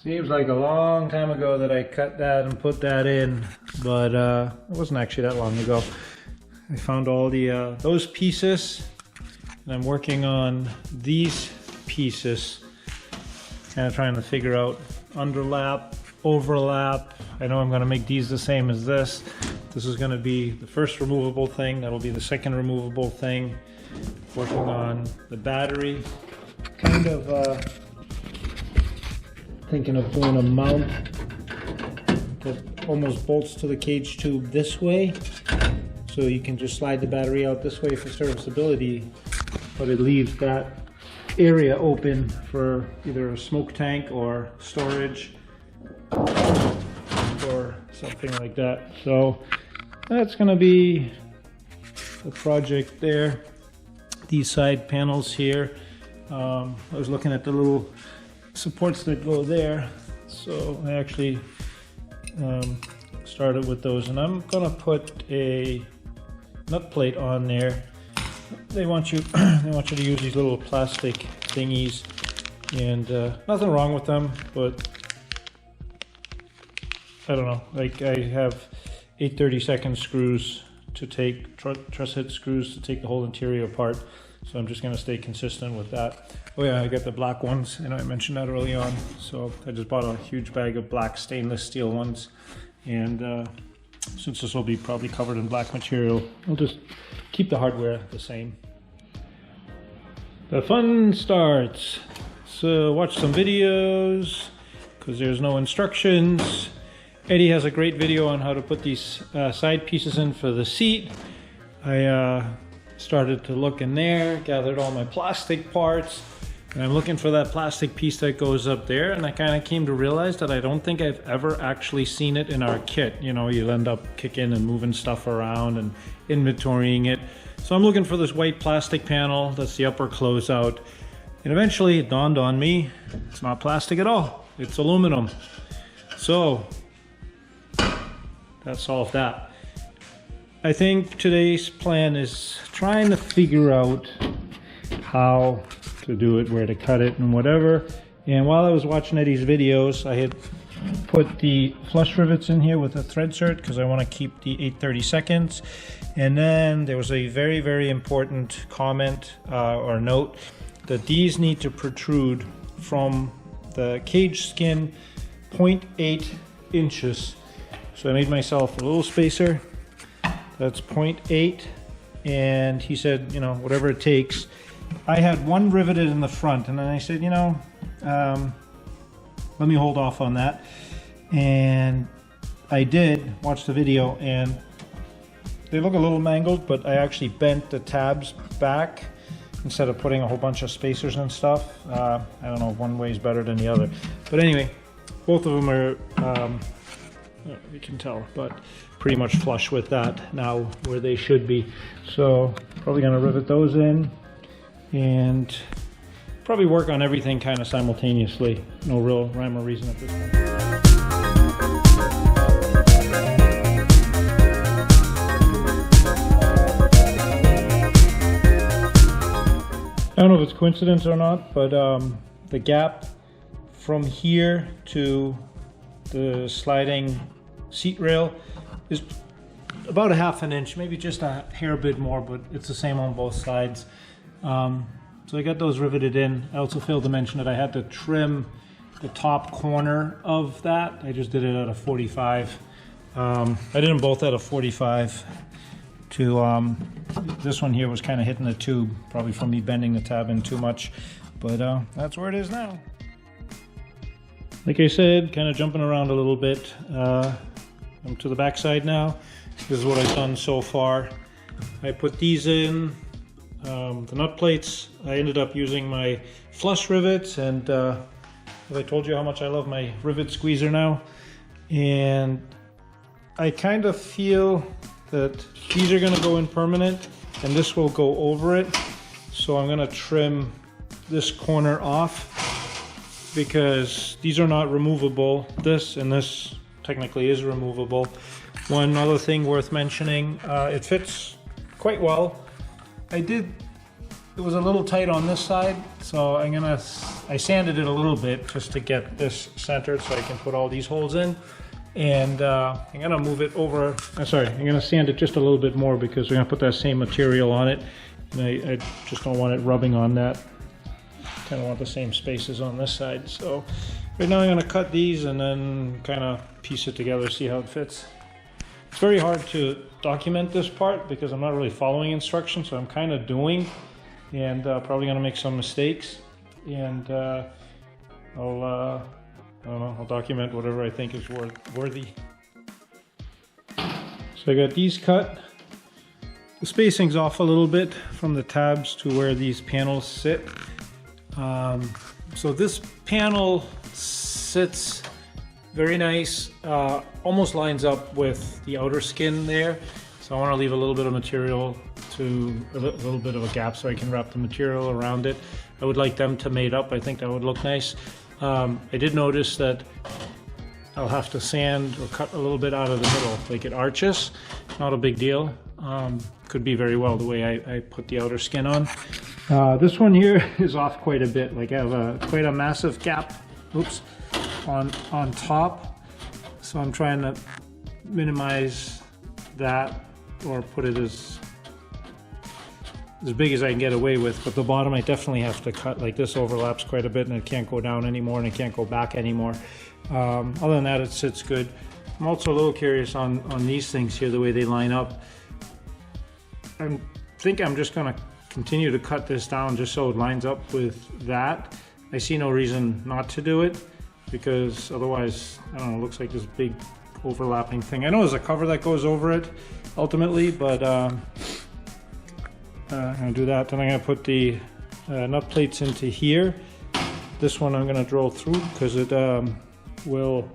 Seems like a long time ago that I cut that and put that in, but it wasn't actually that long ago. I found all the those pieces, and I'm working on these pieces, kind of trying to figure out underlap, overlap. I know I'm going to make these the same as this. This is going to be the first removable thing. That'll be the second removable thing. Working on the battery. Kind of thinking of doing a mount that almost bolts to the cage tube this way, so you can just slide the battery out this way for serviceability, but it leaves that area open for either a smoke tank or storage or something like that. So that's going to be the project there. These side panels here, I was looking at the little supports that go there, so I actually started with those, and I'm gonna put a nut plate on there. They want you to use these little plastic thingies, and nothing wrong with them, but I don't know, like I have 8/32 screws to take, truss head screws to take the whole interior apart, so I'm just going to stay consistent with that. Oh yeah, I got the black ones, and I mentioned that early on, so I just bought a huge bag of black stainless steel ones, and since this will be probably covered in black material, I'll just keep the hardware the same. The fun starts. So watch some videos, because there's no instructions. Eddie has a great video on how to put these side pieces in for the seat. I started to look in there, gathered all my plastic parts, and I'm looking for that plastic piece that goes up there, and I kind of came to realize that I don't think I've ever actually seen it in our kit. You know, you'll end up kicking and moving stuff around and inventorying it. So I'm looking for this white plastic panel, that's the upper closeout, and eventually it dawned on me, it's not plastic at all, it's aluminum. So that solved that. I think today's plan is trying to figure out how to do it, where to cut it and whatever. And while I was watching Eddie's videos, I had put the flush rivets in here with a thread insert because I want to keep the 8/32. And then there was a very, very important comment or note that these need to protrude from the cage skin 0.8 inches. So I made myself a little spacer. That's 0.8, and he said, you know, whatever it takes. I had one riveted in the front, and then I said, you know, let me hold off on that. And I did watch the video, and they look a little mangled, but I actually bent the tabs back instead of putting a whole bunch of spacers and stuff. I don't know if one way is better than the other. But anyway, both of them are, you can tell, but pretty much flush with that now where they should be. So probably gonna rivet those in and probably work on everything kind of simultaneously. No real rhyme or reason at this point. I don't know if it's coincidence or not, but the gap from here to the sliding seat rail is about 1/2 inch, maybe just a hair bit more, but it's the same on both sides. So I got those riveted in. I also failed to mention that I had to trim the top corner of that. I just did it at a 45. I did them both at a 45 to, this one here was kind of hitting the tube, probably from me bending the tab in too much, but that's where it is now. Like I said, kind of jumping around a little bit. I'm to the back side now. This is what I've done so far. I put these in, the nut plates. I ended up using my flush rivets, and as I told you how much I love my rivet squeezer now. And I kind of feel that these are gonna go in permanent and this will go over it. So I'm gonna trim this corner off because these are not removable. This and this technically is removable. One other thing worth mentioning, it fits quite well. I did it was a little tight on this side, so I sanded it a little bit just to get this centered so I can put all these holes in. And I'm gonna move it over, I'm gonna sand it just a little bit more because we're gonna put that same material on it. And I just don't want it rubbing on that. Kind of want the same spaces on this side. So right now I'm gonna cut these and then kind of piece it together, see how it fits. It's very hard to document this part because I'm not really following instructions, so I'm kind of doing, and probably gonna make some mistakes. And I don't know, I'll document whatever I think is worthy. So I got these cut. The spacing's off a little bit from the tabs to where these panels sit. So this panel sits very nice, almost lines up with the outer skin there. So I want to leave a little bit of material to a little bit of a gap so I can wrap the material around it. I would like them to mate up. I think that would look nice. I did notice that I'll have to sand or cut a little bit out of the middle, like it arches. Not a big deal. Could be very well the way I put the outer skin on. This one here is off quite a bit. Like I have quite a massive gap, oops, on top. So I'm trying to minimize that or put it as big as I can get away with, but the bottom I definitely have to cut. Like this overlaps quite a bit and it can't go down anymore and it can't go back anymore. Other than that, it sits good. I'm also a little curious on these things here, the way they line up. I think I'm just gonna continue to cut this down just so it lines up with that. I see no reason not to do it because otherwise, I don't know, it looks like this big overlapping thing. I know there's a cover that goes over it ultimately, but I'm gonna do that. Then I'm gonna put the nut plates into here. This one I'm gonna drill through because it will,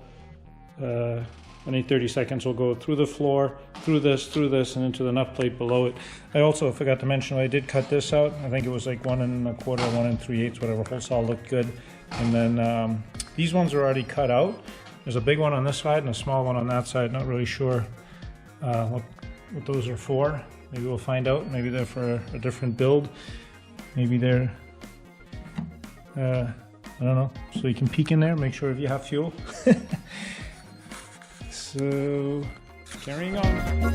any 30 seconds will go through the floor, through this, and into the nut plate below it. I also forgot to mention I did cut this out. I think it was like 1 1/4, 1 3/8, whatever. Whole saw looked good. And then these ones are already cut out. There's a big one on this side and a small one on that side. Not really sure what those are for. Maybe we'll find out. Maybe they're for a different build. Maybe they're, I don't know. So you can peek in there, make sure if you have fuel. So, carrying on.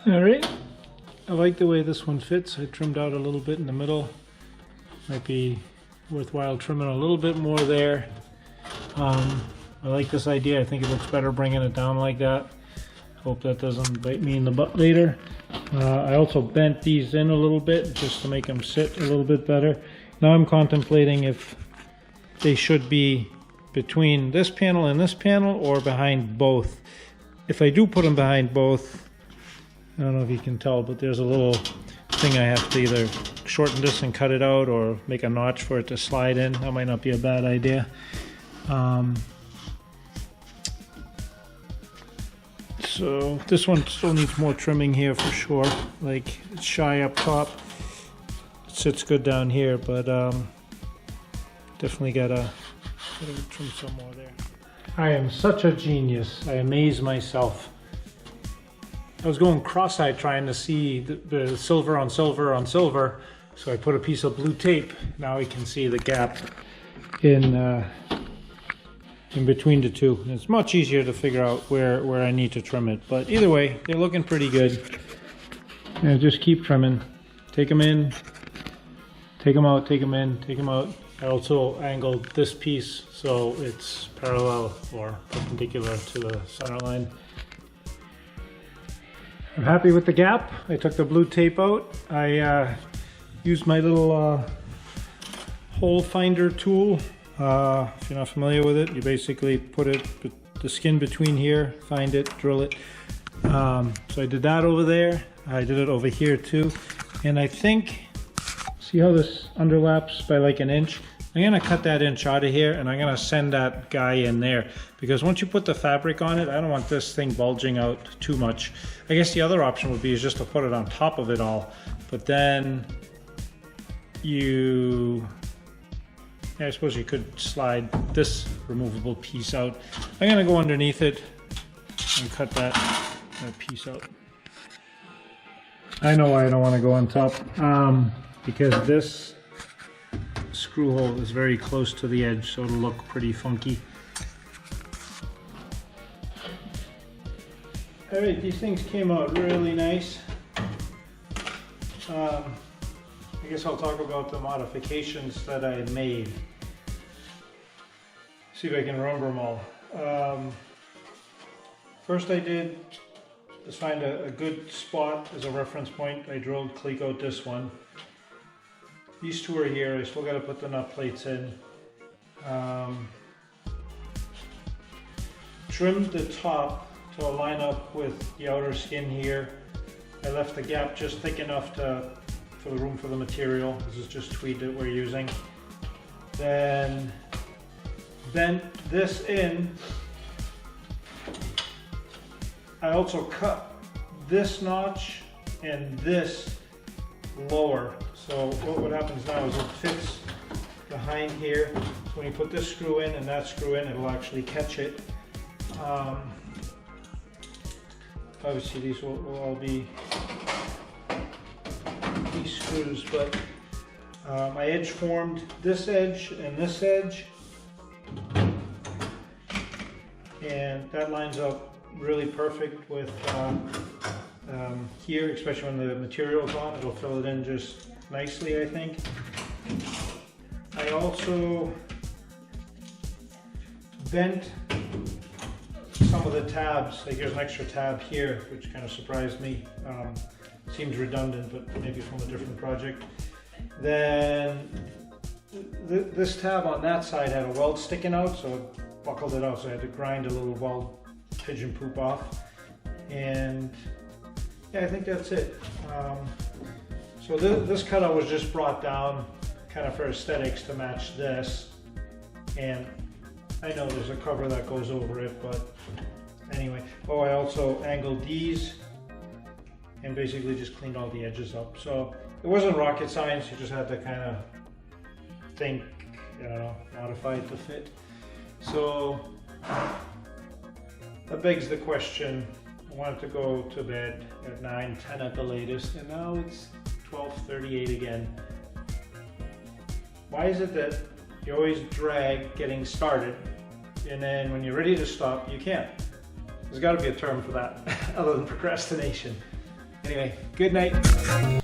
All right, I like the way this one fits. I trimmed out a little bit in the middle. Might be worthwhile trimming a little bit more there. I like this idea. I think it looks better bringing it down like that. Hope that doesn't bite me in the butt later. I also bent these in a little bit just to make them sit a little bit better. Now I'm contemplating if they should be between this panel and this panel or behind both. If I do put them behind both, I don't know if you can tell, but there's a little thing I have to either shorten this and cut it out or make a notch for it to slide in. That might not be a bad idea. So this one still needs more trimming here for sure. Like it's shy up top. It sits good down here, but definitely gotta trim some more there. I am such a genius. I amaze myself. I was going cross-eyed trying to see the silver on silver on silver, so I put a piece of blue tape. Now I can see the gap in between the two. And it's much easier to figure out where I need to trim it. But either way, they're looking pretty good. And just keep trimming. Take them in, take them out, take them in, take them out. I also angled this piece so it's parallel or perpendicular to the center line. I'm happy with the gap. I took the blue tape out. I used my little hole finder tool. If you're not familiar with it, you basically put it the skin between here, find it, drill it. So I did that over there. I did it over here too. And I think, see how this underlaps by like an inch? I'm gonna cut that inch out of here and I'm gonna send that guy in there, because once you put the fabric on it, I don't want this thing bulging out too much. I guess the other option would be is just to put it on top of it all, but then I suppose you could slide this removable piece out. I'm gonna go underneath it and cut that piece out. I know why I don't want to go on top, because this screw hole is very close to the edge, so it'll look pretty funky. Alright, these things came out really nice. I guess I'll talk about the modifications that I made. See if I can remember them all. First I did is find a good spot as a reference point. I drilled cleek out this one. These two are here. I still got to put the nut plates in. Trimmed the top to line up with the outer skin here. I left the gap just thick enough for the room for the material. This is just tweed that we're using. Then bent this in. I also cut this notch and this lower. So what happens now is it fits behind here. So when you put this screw in and that screw in, it'll actually catch it. Obviously these will all be these screws, but I edge formed this edge and this edge, and that lines up really perfect with here, especially when the material's on. It'll fill it in just nicely, I think. I also bent some of the tabs. Like here's an extra tab here, which kind of surprised me. Seems redundant, but maybe from a different project. Then this tab on that side had a weld sticking out, so it buckled it out. So I had to grind a little weld pigeon poop off. And yeah, I think that's it. So this cutout was just brought down kind of for aesthetics to match this. And I know there's a cover that goes over it, but anyway. Oh, I also angled these and basically just cleaned all the edges up. So it wasn't rocket science, you just had to kind of think, I don't know, modify it to fit. So that begs the question. I wanted to go to bed at 9, 10 at the latest, and now it's 12:38 again. Why is it that you always drag getting started, and then when you're ready to stop, you can't? There's got to be a term for that, other than procrastination. Anyway, good night.